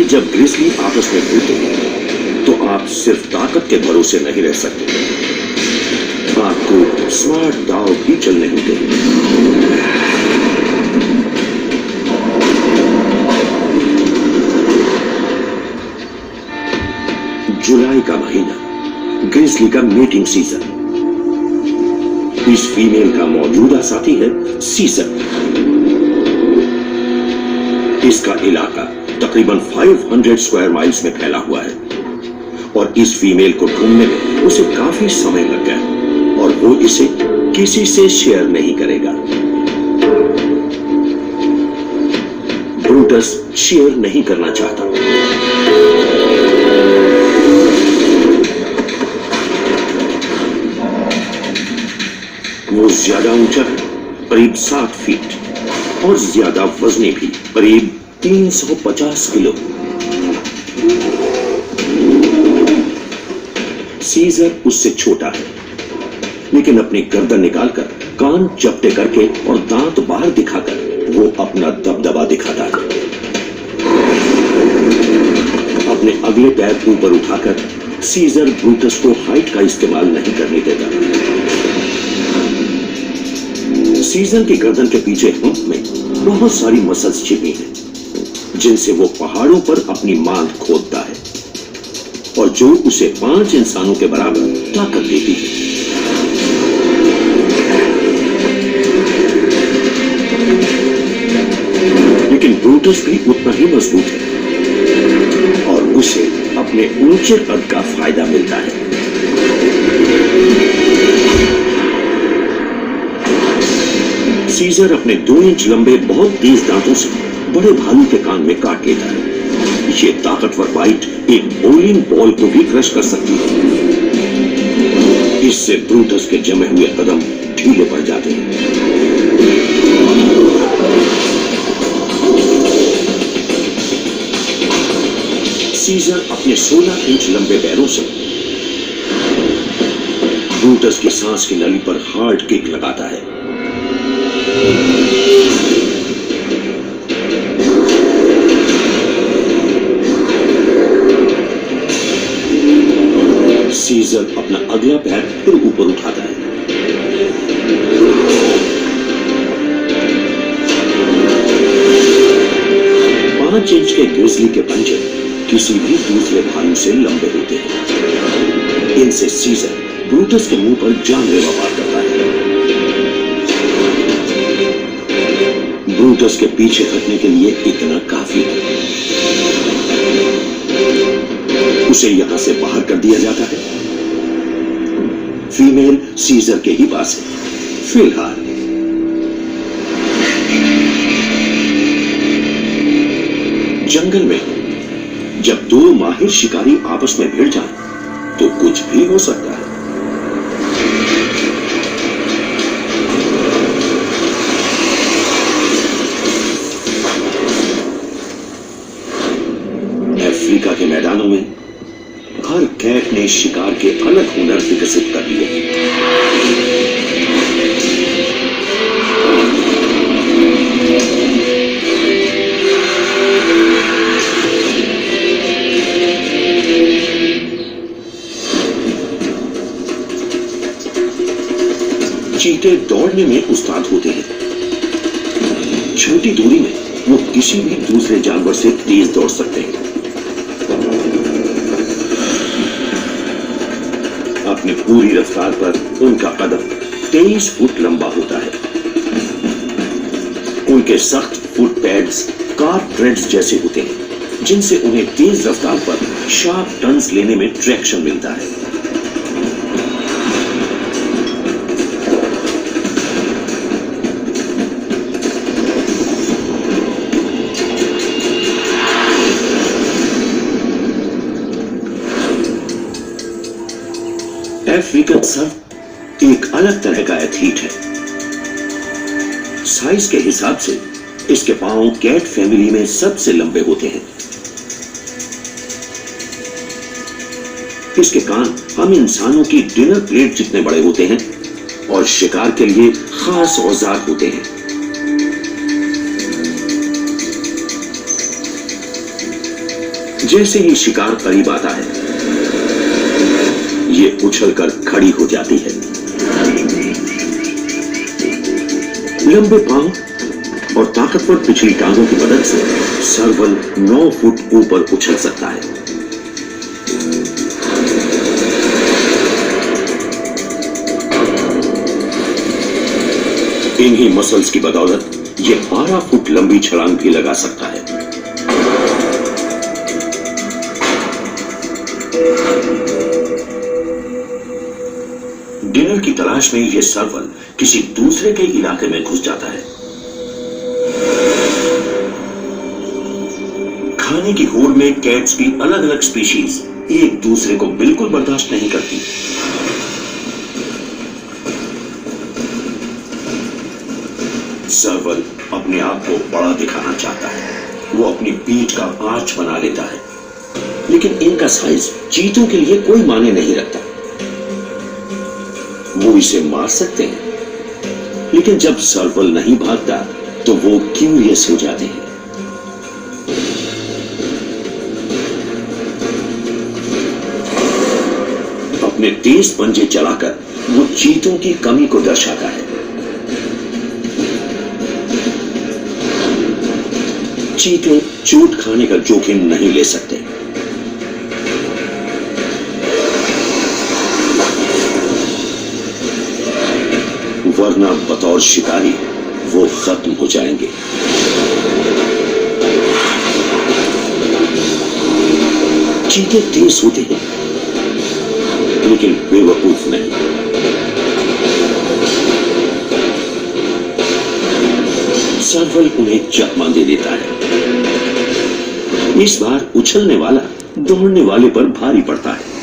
जब ग्रिजली आपस में भिड़ते हैं तो आप सिर्फ ताकत के भरोसे नहीं रह सकते, आपको स्मार्ट दांव भी चलने होते हैं। जुलाई का महीना, ग्रिजली का मीटिंग सीजन। इस फीमेल का मौजूदा साथी है सीजर। इसका इलाका तकरीबन 500 स्क्वायर माइल्स में फैला हुआ है और इस फीमेल को ढूंढने में उसे काफी समय लग गया और वो इसे किसी से शेयर नहीं करेगा। ब्रूटस शेयर नहीं करना चाहता। वो ज्यादा ऊंचा है, करीब 7 फीट, और ज्यादा वजनी भी, करीब 350 किलो। सीजर उससे छोटा है, लेकिन अपनी गर्दन निकालकर, कान चपटे करके और दांत बाहर दिखाकर वो अपना दबदबा दिखाता है। अपने अगले पैर ऊपर उठाकर सीजर ब्रूटस को हाइट का इस्तेमाल नहीं करने देता। सीजर की गर्दन के पीछे हम्प में बहुत सारी मसल्स छिपी हैं, जिनसे वो पहाड़ों पर अपनी मांग खोदता है और जो उसे 5 इंसानों के बराबर ताकत देती है। लेकिन ब्रूटस भी उतना ही मजबूत है और उसे अपने ऊंचे कद का फायदा मिलता है। सीजर अपने 2 इंच लंबे बहुत तेज दांतों से बड़े भालू के कान में काट लेता है। ये ताकतवर बाइट एक बोलिंग बॉल को भी क्रश कर सकती है। इससे ब्रूटस के जमे हुए कदम ढीले पड़ जाते हैं। सीजर अपने 16 इंच लंबे पैरों से ब्रूटस की सांस की नली पर हार्ड किक लगाता है। सीजर अपना अगला पैर फिर ऊपर उठाता है। पांच इंच के ग्रिजली के पंजे किसी भी दूसरे भालू से लंबे होते हैं। इनसे सीजर ब्रूटस के मुंह पर जानलेवा वार करता है। ब्रूटस के पीछे हटने के लिए इतना काफी है। उसे यहां से बाहर कर दिया जाता है। फीमेल सीजर के ही पास है फिलहाल। जंगल में जब 2 माहिर शिकारी आपस में भिड़ जाएं, तो कुछ भी हो सकता है। अफ्रीका के मैदानों में हर कैट ने शिकार के अलग हुनर विकसित कर लिए। चीते दौड़ने में उस्ताद होते हैं। छोटी दूरी में वो किसी भी दूसरे जानवर से तेज दौड़ सकते हैं। अपनी पूरी रफ्तार पर उनका कदम 23 फुट लंबा होता है। उनके सख्त फुट पैड्स कार ट्रेड्स जैसे होते हैं, जिनसे उन्हें तेज रफ्तार पर शार्प टर्न्स लेने में ट्रैक्शन मिलता है। अफ्रीकन सर्प एक अलग तरह का एथलीट है। साइज के हिसाब से इसके पांव कैट फैमिली में सबसे लंबे होते हैं। इसके कान हम इंसानों की डिनर प्लेट जितने बड़े होते हैं और शिकार के लिए खास औजार होते हैं। जैसे ही शिकार करीब आता है, ये उछलकर खड़ी हो जाती है। लंबे पांव और ताकतवर पिछली टांगों की मदद से सर्वल 9 फुट ऊपर उछल सकता है। इन्हीं मसल्स की बदौलत ये 12 फुट लंबी छलांग भी लगा सकता है। डिनर की तलाश में यह सर्वल किसी दूसरे के इलाके में घुस जाता है। खाने की होड़ में कैट्स की अलग अलग स्पीशीज एक दूसरे को बिल्कुल बर्दाश्त नहीं करती। सर्वल अपने आप को बड़ा दिखाना चाहता है। वो अपनी पीठ का आर्च बना लेता है, लेकिन इनका साइज चीतों के लिए कोई मायने नहीं रखता। वो इसे मार सकते हैं, लेकिन जब सर्वल नहीं भागता तो वो क्यूरियस हो जाते हैं। अपने तेज पंजे चलाकर वो चीतों की कमी को दर्शाता है। चीते चोट खाने का जोखिम नहीं ले सकते। वरना बतौर शिकारी वो खत्म हो जाएंगे। चीते तेज होते हैं, लेकिन बेवकूफ नहीं। सर्वल उन्हें चकमा दे देता है। इस बार उछलने वाला दौड़ने वाले पर भारी पड़ता है।